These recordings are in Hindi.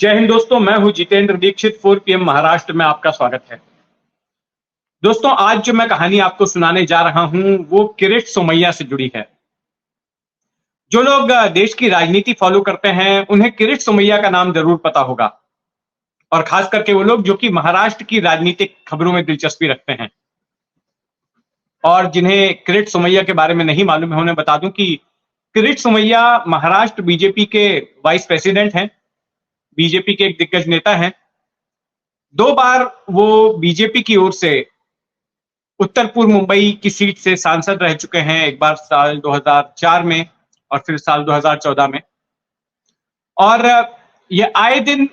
जय हिंद दोस्तों, मैं हूं जितेंद्र दीक्षित। 4 PM महाराष्ट्र में आपका स्वागत है। दोस्तों, आज जो मैं कहानी आपको सुनाने जा रहा हूं वो किरीट सोमैया से जुड़ी है। जो लोग देश की राजनीति फॉलो करते हैं उन्हें किरीट सोमैया का नाम जरूर पता होगा, और खास करके वो लोग जो कि महाराष्ट्र की राजनीतिक खबरों में दिलचस्पी रखते हैं। और जिन्हें किरीट सोमैया के बारे में नहीं मालूम है उन्हें बता दूं कि किरीट सोमैया महाराष्ट्र बीजेपी के वाइस प्रेसिडेंट हैं, बीजेपी के एक दिग्गज नेता हैं। 2 बार वो बीजेपी की ओर से उत्तर पूर्व मुंबई की सीट से सांसद रह चुके हैं, एक बार साल 2004 में और फिर साल 2014 में। और ये आए दिन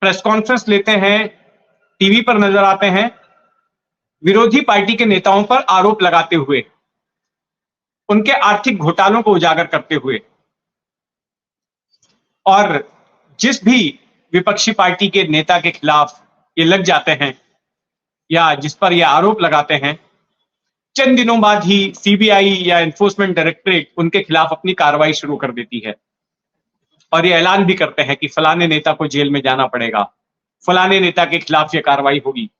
प्रेस कॉन्फ्रेंस लेते हैं, टीवी पर नजर आते हैं, विरोधी पार्टी के नेताओं पर आरोप लगाते हुए, उनके आर्थिक घोटालों को उजागर करते हुए। और जिस भी विपक्षी पार्टी के नेता के खिलाफ ये लग जाते हैं या जिस पर ये आरोप लगाते हैं, चंद दिनों बाद ही सीबीआई या एनफोर्समेंट डायरेक्टरेट उनके खिलाफ अपनी कार्रवाई शुरू कर देती है और ये ऐलान भी करते हैं कि फलाने नेता को जेल में जाना पड़ेगा, फलाने नेता के खिलाफ ये कार्रवाई होगी।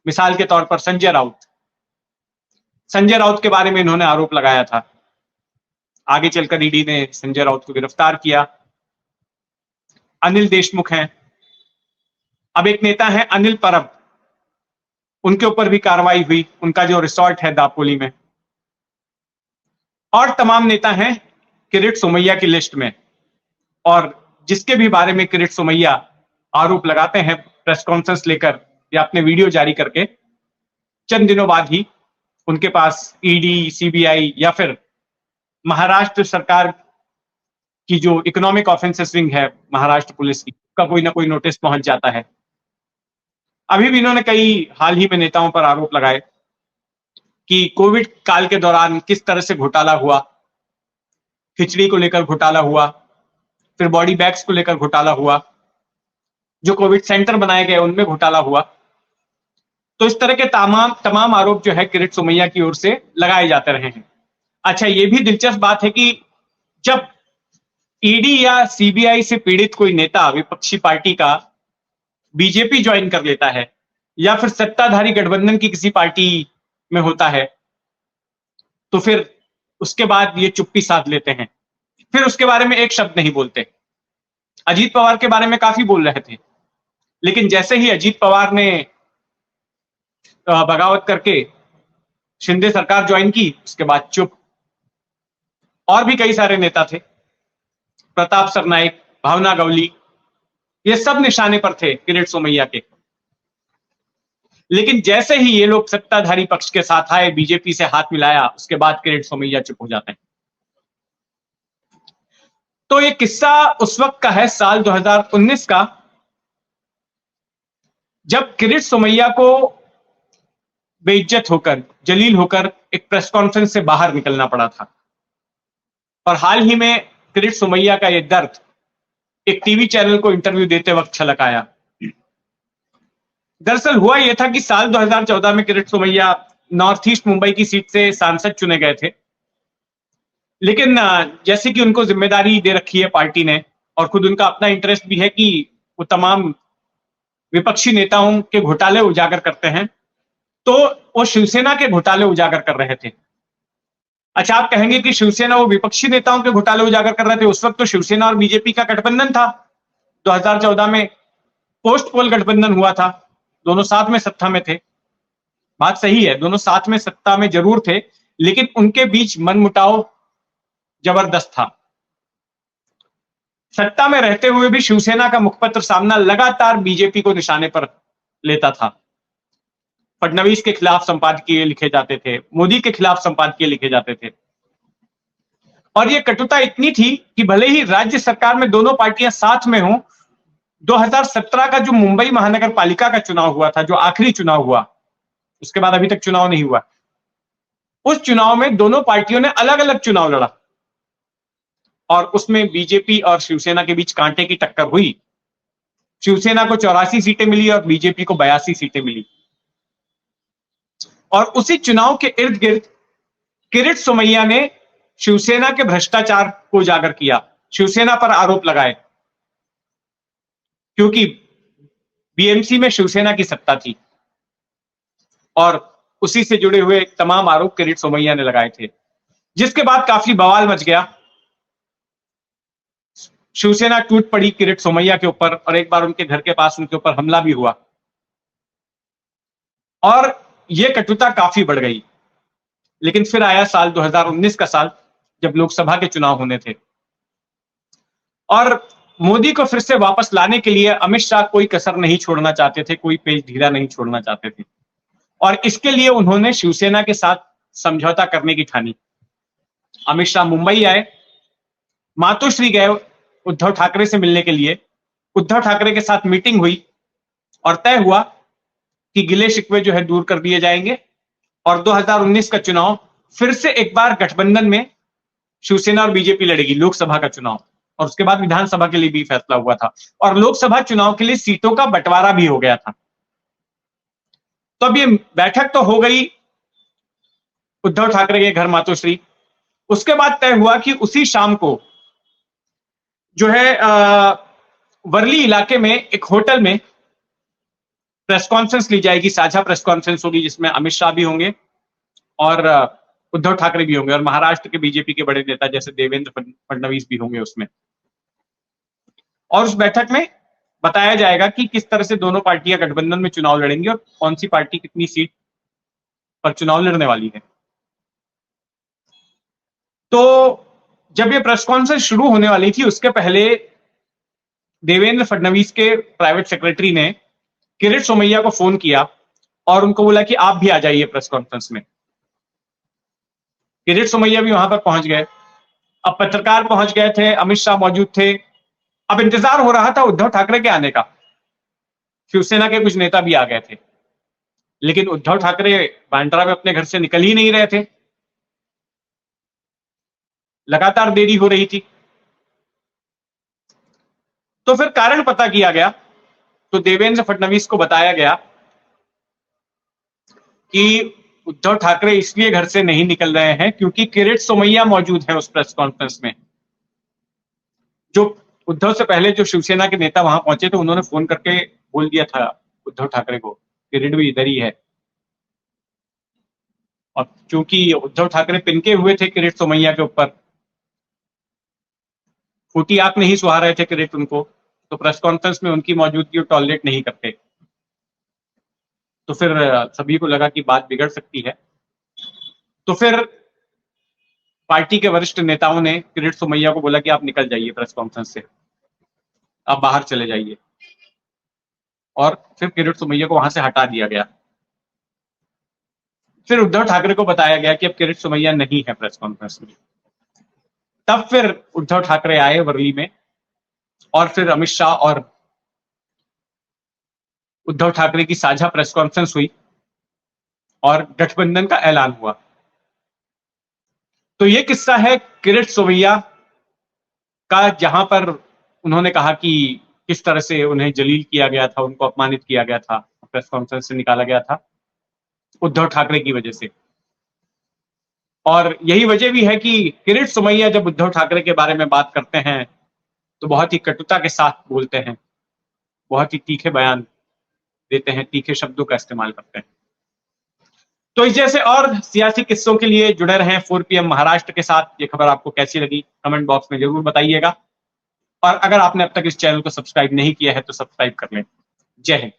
मिसाल के तौर पर संजय राउत के बारे में इन्होंने आरोप लगाया था। आगे चलकर ईडी ने संजय राउत को गिरफ्तार किया। अनिल देशमुख हैं, अब एक नेता है अनिल परब, उनके ऊपर भी कार्रवाई हुई, उनका जो रिसोर्ट है दापोली में। और तमाम नेता हैं किरीट सोमैया की लिस्ट में, और जिसके भी बारे में किरीट सोमैया आरोप लगाते हैं प्रेस कॉन्फ्रेंस लेकर या अपने वीडियो जारी करके, चंद दिनों बाद ही उनके पास ईडी, सीबीआई या फिर महाराष्ट्र सरकार की जो इकोनॉमिक ऑफेंसेस विंग है महाराष्ट्र पुलिस की, का कोई ना कोई नोटिस पहुंच जाता है। अभी भी इन्होंने हाल ही में नेताओं पर आरोप लगाए कि कोविड काल के दौरान किस तरह से घोटाला हुआ, खिचड़ी को लेकर घोटाला हुआ, फिर बॉडी बैग्स को लेकर घोटाला हुआ, जो कोविड सेंटर बनाए गए उनमें घोटाला हुआ। तो इस तरह के तमाम आरोप जो है किरीट सोमैया की ओर से लगाए जाते रहे हैं। अच्छा, ये भी दिलचस्प बात है कि जब ईडी या सीबीआई से पीड़ित कोई नेता विपक्षी पार्टी का बीजेपी ज्वाइन कर लेता है या फिर सत्ताधारी गठबंधन की किसी पार्टी में होता है, तो फिर उसके बाद ये चुप्पी साध लेते हैं, फिर उसके बारे में एक शब्द नहीं बोलते। अजीत पवार के बारे में काफी बोल रहे थे, लेकिन जैसे ही अजीत पवार ने बगावत करके शिंदे सरकार ज्वाइन की, उसके बाद चुप। और भी कई सारे नेता थे, प्रताप सरनाइक, भावना गवली, ये सब निशाने पर थे किरीट सोमैया के। लेकिन जैसे ही ये लोग सत्ताधारी पक्ष के साथ आए, बीजेपी से हाथ मिलाया, उसके बाद किरीट सोमैया चुप हो जाते हैं। तो ये किस्सा उस वक्त का है, साल 2019 का, जब किरीट सोमैया को बेइज्जत होकर, जलील होकर एक प्रेस कॉन्फ्रेंस से बाहर निकलना पड़ा था। और हाल ही में किरीट सोमैया का यह दर्द एक टीवी चैनल को इंटरव्यू देते वक्त छलक आया। दरअसल हुआ यह था कि साल 2014 में किरीट सोमैया नॉर्थ ईस्ट मुंबई की सीट से सांसद चुने गए थे, लेकिन जैसे कि उनको जिम्मेदारी दे रखी है पार्टी ने, और खुद उनका अपना इंटरेस्ट भी है कि वो तमाम विपक्षी नेताओं के घोटाले उजागर करते हैं, तो वो शिवसेना के घोटाले उजागर कर रहे थे। अच्छा, आप कहेंगे कि शिवसेना वो विपक्षी नेताओं के घोटाले उजागर कर रहे थे। उस वक्त तो शिवसेना और बीजेपी का गठबंधन था। 2014 में पोस्ट पोल गठबंधन हुआ था, दोनों साथ में सत्ता में थे। बात सही है, दोनों साथ में सत्ता में जरूर थे, लेकिन उनके बीच मनमुटाव जबरदस्त था। सत्ता में रहते हुए भी शिवसेना का मुखपत्र सामना लगातार बीजेपी को निशाने पर लेता था। फडणवीस के खिलाफ संपादकीय लिखे जाते थे, मोदी के खिलाफ संपादकीय लिखे जाते थे। और यह कटुता इतनी थी कि भले ही राज्य सरकार में दोनों पार्टियां साथ में हों, 2017 का जो मुंबई महानगर पालिका का चुनाव हुआ था, जो आखिरी चुनाव हुआ, उसके बाद अभी तक चुनाव नहीं हुआ, उस चुनाव में दोनों पार्टियों ने अलग अलग चुनाव लड़ा और उसमें बीजेपी और शिवसेना के बीच कांटे की टक्कर हुई। शिवसेना को 84 सीटें मिली और बीजेपी को 82 सीटें मिली। और उसी चुनाव के इर्द गिर्द किरीट सोमैया ने शिवसेना के भ्रष्टाचार को उजागर किया, शिवसेना पर आरोप लगाए। क्योंकि बीएमसी में शिवसेना की सत्ता थी और उसी से जुड़े हुए तमाम आरोप किरीट सोमैया ने लगाए थे, जिसके बाद काफी बवाल मच गया। शिवसेना टूट पड़ी किरीट सोमैया के ऊपर और एक बार उनके घर के पास उनके ऊपर हमला भी हुआ और यह कटुता काफी बढ़ गई। लेकिन फिर आया साल 2019 का साल, जब लोकसभा के चुनाव होने थे और मोदी को फिर से वापस लाने के लिए अमित शाह कोई कसर नहीं छोड़ना चाहते थे, कोई पेच ढीला नहीं छोड़ना चाहते थे और इसके लिए उन्होंने शिवसेना के साथ समझौता करने की ठानी। अमित शाह मुंबई आए, मातोश्री गए उद्धव ठाकरे से मिलने के लिए, उद्धव ठाकरे के साथ मीटिंग हुई और तय हुआ कि गिले शिकवे जो है दूर कर दिए जाएंगे और 2019 का चुनाव फिर से एक बार गठबंधन में शिवसेना और बीजेपी लड़ेगी, लोकसभा का चुनाव, और उसके बाद विधानसभा के लिए भी फैसला हुआ था और लोकसभा चुनाव के लिए सीटों का बंटवारा भी हो गया था। तो अब ये बैठक तो हो गई उद्धव ठाकरे के घर मातोश्री। उसके बाद तय हुआ कि उसी शाम को जो है वर्ली इलाके में एक होटल में प्रेस कॉन्फ्रेंस ली जाएगी, साझा प्रेस कॉन्फ्रेंस होगी, जिसमें अमित शाह भी होंगे और उद्धव ठाकरे भी होंगे और महाराष्ट्र के बीजेपी के बड़े नेता जैसे देवेंद्र फडणवीस भी होंगे उसमें। और उस बैठक में बताया जाएगा कि किस तरह से दोनों पार्टियां गठबंधन में चुनाव लड़ेंगी और कौन सी पार्टी कितनी सीट पर चुनाव लड़ने वाली है। तो जब ये प्रेस कॉन्फ्रेंस शुरू होने वाली थी, उसके पहले देवेंद्र फडणवीस के प्राइवेट सेक्रेटरी ने किरीट सोमैया को फोन किया और उनको बोला कि आप भी आ जाइए प्रेस कॉन्फ्रेंस में। किरीट सोमैया भी वहां पर पहुंच गए। अब पत्रकार पहुंच गए थे, अमित शाह मौजूद थे। अब इंतजार हो रहा था उद्धव ठाकरे के आने का। शिवसेना के कुछ नेता भी आ गए थे, लेकिन उद्धव ठाकरे बांद्रा में अपने घर से निकल ही नहीं रहे थे। लगातार देरी हो रही थी। तो फिर कारण पता किया गया तो देवेंद्र फडणवीस को बताया गया कि उद्धव ठाकरे इसलिए घर से नहीं निकल रहे हैं क्योंकि किरीट सोमैया मौजूद है उस प्रेस कॉन्फ्रेंस में। जो उद्धव से पहले जो शिवसेना के नेता वहां पहुंचे थे, उन्होंने फोन करके बोल दिया था उद्धव ठाकरे को किरीट भी इधर ही है। और क्योंकि उद्धव ठाकरे पिनके हुए थे किरीट सोमैया के ऊपर, फूटी आंख नहीं सुहा रहे थे किरीट उनको, तो प्रेस कॉन्फ्रेंस में उनकी मौजूदगी टॉलरेट नहीं करते। तो फिर सभी को लगा कि बात बिगड़ सकती है। तो फिर पार्टी के वरिष्ठ नेताओं ने किरीट सोमैया को बोला कि आप निकल जाइए प्रेस कॉन्फ्रेंस से, आप बाहर चले जाइए। और फिर किरीट सोमैया को वहां से हटा दिया गया। फिर उद्धव ठाकरे को बताया गया कि अब किरीट सोमैया नहीं है प्रेस कॉन्फ्रेंस में। तब फिर उद्धव ठाकरे आए वर्ली में और फिर अमित शाह और उद्धव ठाकरे की साझा प्रेस कॉन्फ्रेंस हुई और गठबंधन का ऐलान हुआ। तो यह किस्सा है किरीट सोमैया का, जहां पर उन्होंने कहा कि किस तरह से उन्हें जलील किया गया था, उनको अपमानित किया गया था, प्रेस कॉन्फ्रेंस से निकाला गया था उद्धव ठाकरे की वजह से। और यही वजह भी है कि किरीट सोमैया जब उद्धव ठाकरे के बारे में बात करते हैं तो बहुत ही कटुता के साथ बोलते हैं, बहुत ही तीखे बयान देते हैं, तीखे शब्दों का इस्तेमाल करते हैं। तो इस जैसे और सियासी किस्सों के लिए जुड़े रहें 4 PM महाराष्ट्र के साथ। ये खबर आपको कैसी लगी कमेंट बॉक्स में जरूर बताइएगा और अगर आपने अब तक इस चैनल को सब्सक्राइब नहीं किया है तो सब्सक्राइब कर लें। जय हिंद।